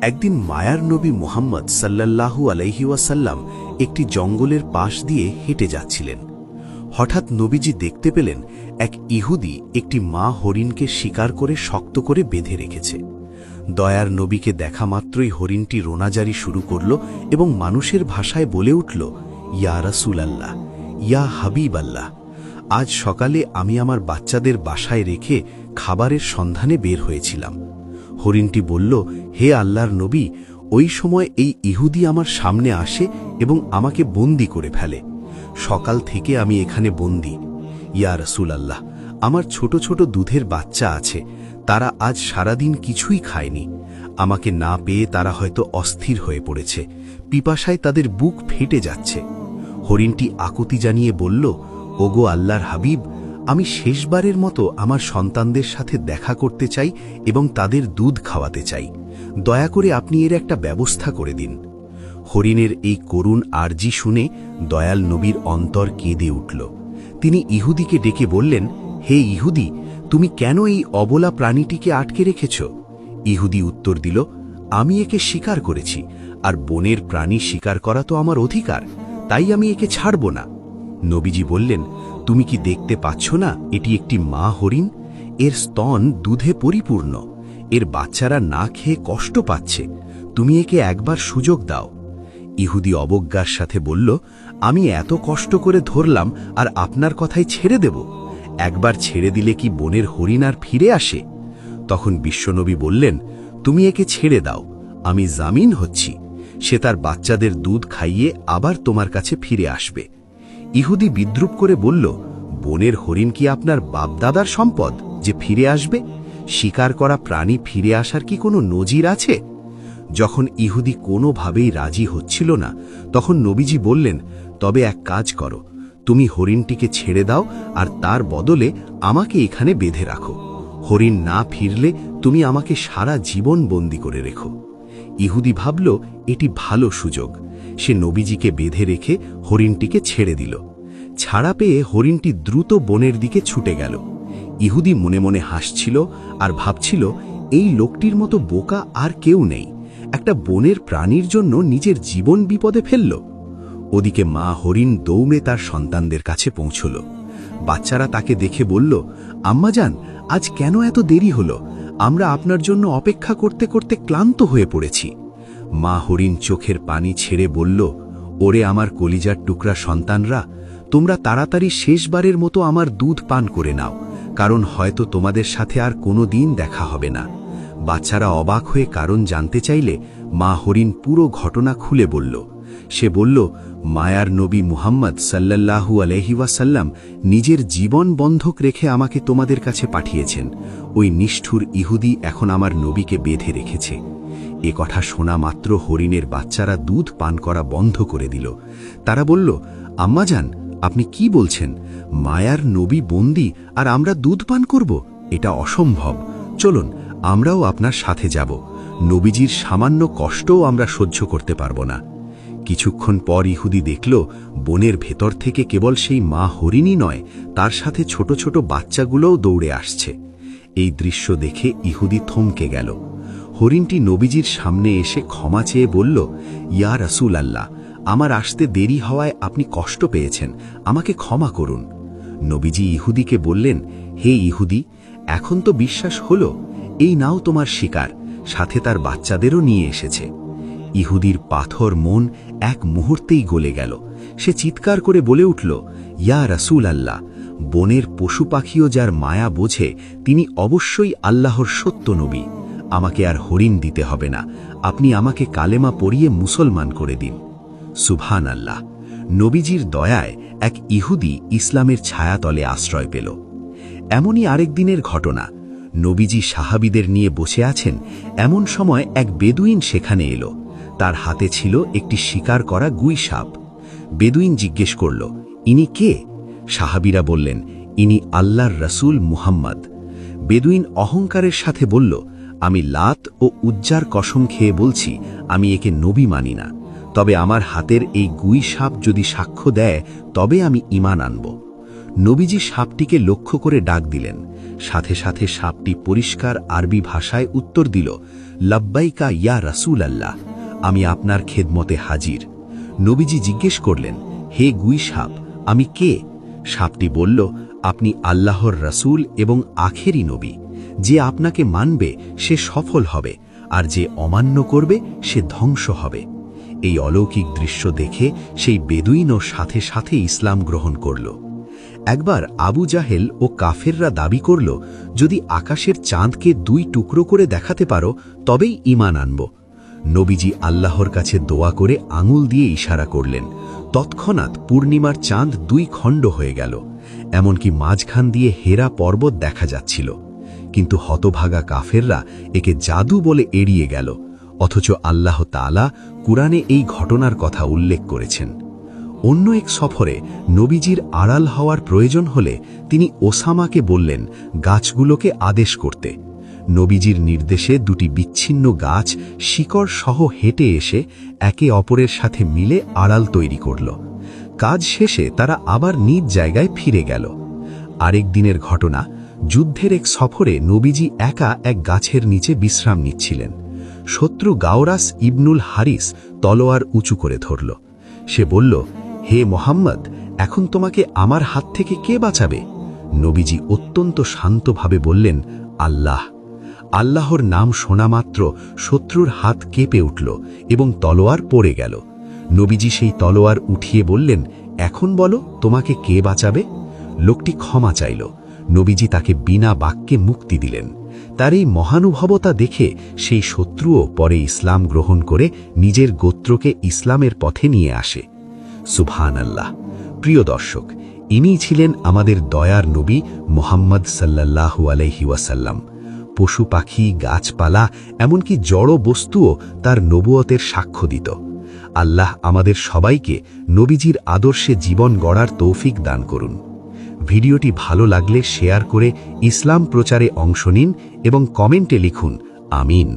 একদিন মায়ার নবী মুহাম্মদ সাল্লাল্লাহু আলাইহি ওয়াসাল্লাম একটি জঙ্গলের পাশ দিয়ে হেঁটে যাচ্ছিলেন। হঠাৎ নবীজি দেখতে পেলেন এক ইহুদি একটি মা হরিণকে শিকার করে শক্ত করে বেঁধে রেখেছে। দয়ার নবীকে দেখা মাত্রই হরিণটি রোনাজারি শুরু করল এবং মানুষের ভাষায় বলে উঠল, ইয়া রাসূলাল্লাহ, ইয়া হাবিব আল্লাহ, আজ সকালে আমি আমার বাচ্চাদের বাসায় রেখে খাবারের সন্ধানে বের হয়েছিলাম। হরিণটি বলল, হে আল্লাহর নবী, ওই সময় এই ইহুদি আমার সামনে আসে এবং আমাকে বন্দী করে ফেলে। সকাল থেকে আমি এখানে বন্দী। ইয়া রাসূলাল্লাহ, আমার ছোট ছোট দুধের বাচ্চা আছে, তারা আজ সারাদিন কিছুই খায়নি। আমাকে না পেয়ে তারা হয়তো অস্থির হয়ে পড়েছে, পিপাসায় তাদের বুক ফেটে যাচ্ছে। হরিণটি আকুতি জানিয়ে বলল, ওগো আল্লাহর হাবিব, আমি শেষবারের মতো আমার সন্তানদের সাথে দেখা করতে চাই এবং তাদের দুধ খাওয়াতে চাই। দয়া করে আপনি এর একটা ব্যবস্থা করে দিন। হরিণের এই করুণ আর্জি শুনে দয়াল নবীর অন্তর কেঁদে উঠল। তিনি ইহুদিকে ডেকে বললেন, হে ইহুদি, তুমি কেন এই অবলা প্রাণীটিকে আটকে রেখেছ? ইহুদি উত্তর দিল, আমি একে শিকার করেছি, আর বনের প্রাণী শিকার করা তো আমার অধিকার, তাই আমি একে ছাড়ব না। নবীজি বললেন, তুমি কি দেখতে পাচ্ছ না এটি একটি মা হরিণ? এর স্তন দুধে পরিপূর্ণ, এর বাচ্চারা না খেয়ে কষ্ট পাচ্ছে, তুমি একে একবার সুযোগ দাও। ইহুদি অবজ্ঞার সাথে বলল, আমি এত কষ্ট করে ধরলাম আর আপনার কথাই ছেড়ে দেব? একবার ছেড়ে দিলে কি বনের হরিণ আর ফিরে আসে? তখন বিশ্বনবী বললেন, তুমি একে ছেড়ে দাও, আমি জামিন হচ্ছি, সে তার বাচ্চাদের দুধ খাইয়ে আবার তোমার কাছে ফিরে আসবে। ইহুদি বিদ্রুপ করে বলল, বনের হরিণ কি আপনার বাপদাদার সম্পদ যে ফিরে আসবে? শিকার করা প্রাণী ফিরে আসার কি কোনো নজির আছে? যখন ইহুদি কোনোভাবেই রাজি হচ্ছিল না, তখন নবীজি বললেন, তবে এক কাজ করো, তুমি হরিণটিকে ছেড়ে দাও আর তার বদলে আমাকে এখানে বেঁধে রাখো। হরিণ না ফিরলে তুমি আমাকে সারা জীবন বন্দী করে রেখো। ইহুদি ভাবল এটি ভালো সুযোগ। সে নবীজিকে বেঁধে রেখে হরিণটিকে ছেড়ে দিল। ছাড়া পেয়ে হরিণটি দ্রুত বনের দিকে ছুটে গেল। ইহুদি মনে মনে হাসছিল আর ভাবছিল, এই লোকটির মতো বোকা আর কেউ নেই, একটা বনের প্রাণীর জন্য নিজের জীবন বিপদে ফেলল। ওদিকে মা হরিণ দৌড়ে তার সন্তানদের কাছে পৌঁছল। বাচ্চারা তাকে দেখে বলল, আম্মাজান, আজ কেন এত দেরি হলো? আমরা আপনার জন্য অপেক্ষা করতে করতে ক্লান্ত হয়ে পড়েছি। মা হরিণ চোখের পানি ছেড়ে বলল, ওরে আমার কলিজার টুকরা সন্তানরা, তোমরা তাড়াতাড়ি শেষবারের মতো আমার দুধ পান করে নাও, কারণ হয়তো তোমাদের সাথে আর কোনো দিন দেখা হবে না। বাচ্চারা অবাক হয়ে কারণ জানতে চাইলে মা হরিণ পুরো ঘটনা খুলে বলল। সে বলল, মায়ার নবী মুহাম্মদ সাল্লাল্লাহু আলাইহি ওয়াসাল্লাম নিজের জীবন বন্ধক রেখে আমাকে তোমাদের কাছে পাঠিয়েছেন। ওই নিষ্ঠুর ইহুদি এখন আমার নবীকে বেঁধে রেখেছে। এ কথা শোনা মাত্র হরিণের বাচ্চারা দুধ পান করা বন্ধ করে দিল। তারা বলল, আম্মাজান, আপনি কি বলছেন? মায়ার নবী বন্দী আর আমরা দুধ পান করব? এটা অসম্ভব। চলুন, আমরাও আপনার সাথে যাব। নবীজির সামান্য কষ্টও আমরা সহ্য করতে পারব না। কিছুক্ষণ পর ইহুদি দেখল, বনের ভেতর থেকে কেবল সেই মা হরিণই নয়, তার সাথে ছোট ছোট বাচ্চাগুলোও দৌড়ে আসছে। এই দৃশ্য দেখে ইহুদি থমকে গেল। হরিণটি নবীজির সামনে এসে ক্ষমা চেয়ে বলল, ইয়া রাসূলাল্লাহ, আমার আসতে দেরি হওয়ায় আপনি কষ্ট পেয়েছেন, আমাকে ক্ষমা করুন। নবীজি ইহুদিকে বললেন, হে ইহুদি, এখন তো বিশ্বাস হলো, এই নাও তোমার শিকার, সাথে তার বাচ্চাদেরও নিয়ে এসেছে। ইহুদির পাথর মন এক মুহূর্তেই গলে গেল। সে চিৎকার করে বলে উঠল, ইয়া রাসূলাল্লাহ, বনের পশু পাখিও যার মায়া বোঝে, তিনি অবশ্যই আল্লাহর সত্য নবী। আমাকে আর হরিণ দিতে হবে না, আপনি আমাকে কালেমা পড়িয়ে মুসলমান করে দিন। সুবহান আল্লাহ। নবীজির দয়ায় এক ইহুদি ইসলামের ছায়াতলে আশ্রয় পেল। এমনই আরেক দিনের ঘটনা। নবীজি সাহাবীদের নিয়ে বসে আছেন, এমন সময় এক বেদুইন সেখানে এলো। তার হাতে ছিল একটি শিকার করা গুই সাপ। বেদুইন জিজ্ঞেস করল, ইনি কে? সাহাবীরা বললেন, ইনি আল্লাহর রাসূল মুহাম্মদ। বেদুইন অহংকারের সাথে বলল, আমি লাত ও উজ্জার কসম খেয়ে বলছি, আমি একে নবী মানি না, তবে আমার হাতের এই গুই সাপ যদি সাক্ষ্য দেয় তবে আমি ঈমান আনব। নবীজি সাপটিকে লক্ষ্য করে ডাক দিলেন। সাথে সাথে সাপটি পরিষ্কার আরবি ভাষায় উত্তর দিল, লাব্বাইকা ইয়া রাসূল আল্লাহ, আমি আপনার খেদমতে হাজির। নবীজি জিজ্ঞেস করলেন, হে গুই সাপ, আমি কে? সাপটি বলল, আপনি আল্লাহর রাসূল এবং আখেরি নবী। যে আপনাকে মানবে সে সফল হবে, আর যে অমান্য করবে সে ধ্বংস হবে। এই অলৌকিক দৃশ্য দেখে সেই বেদুইনও সাথে সাথে ইসলাম গ্রহণ করল। একবার আবু জাহেল ও কাফেররা দাবি করল, যদি আকাশের চাঁদকে 2 টুকরো করে দেখাতে পারো তবেই ঈমান আনব। নবীজি আল্লাহর কাছে দোয়া করে আঙুল দিয়ে ইশারা করলেন। তৎক্ষণাৎ পূর্ণিমার চাঁদ 2 খণ্ড হয়ে গেল, এমনকি মাঝখান দিয়ে হেরা পর্বত দেখা যাচ্ছিল। কিন্তু হতভাগা কাফেররা একে জাদু বলে এড়িয়ে গেল, অথচ আল্লাহ তাআলা কুরআনে এই ঘটনার কথা উল্লেখ করেছেন। অন্য এক সফরে নবীজির আড়াল হওয়ার প্রয়োজন হলে তিনি ওসামাকে বললেন গাছগুলোকে আদেশ করতে। নবীজির নির্দেশে 2টি বিচ্ছিন্ন গাছ শিকড় সহ হেঁটে এসে একে অপরের সাথে মিলে আড়াল তৈরি করল। কাজ শেষে তারা আবার নিজ জায়গায় ফিরে গেল। আরেক দিনের ঘটনা, যুদ্ধের এক সফরে নবীজি একা এক গাছের নিচে বিশ্রাম নিচ্ছিলেন। শত্রু গাওরাস ইবনুল হারিস তলোয়ার উঁচু করে ধরল। সে বলল, হে মোহাম্মদ, এখন তোমাকে আমার হাত থেকে কে বাঁচাবে? নবীজি অত্যন্ত শান্তভাবে বললেন, আল্লাহ। আল্লাহর নাম শোনা মাত্র শত্রুর হাত কেঁপে উঠল এবং তলোয়ার পড়ে গেল। নবীজি সেই তলোয়ার উঠিয়ে বললেন, এখন বলো তোমাকে কে বাঁচাবে? লোকটি ক্ষমা চাইল। নবীজি তাকে বিনা বাক্যে মুক্তি দিলেন। তার এই মহানুভবতা দেখে সেই শত্রুও পরে ইসলাম গ্রহণ করে নিজের গোত্রকে ইসলামের পথে নিয়ে আসে। সুবহানাল্লাহ। প্রিয় দর্শক, ইনিই ছিলেন আমাদের দয়ার নবী মুহাম্মদ সাল্লাল্লাহু আলাইহি ওয়াসাল্লাম। পশু পাখি, গাছপালা, এমনকি জড় বস্তুও তার নবুয়তের সাক্ষ্য দিত। আল্লাহ আমাদের সবাইকে নবীজির আদর্শে জীবন গড়ার তৌফিক দান করুন। ভিডিওটি ভালো লাগলে শেয়ার করে ইসলাম প্রচারে অংশ নিন এবং কমেন্টে লিখুন আমিন।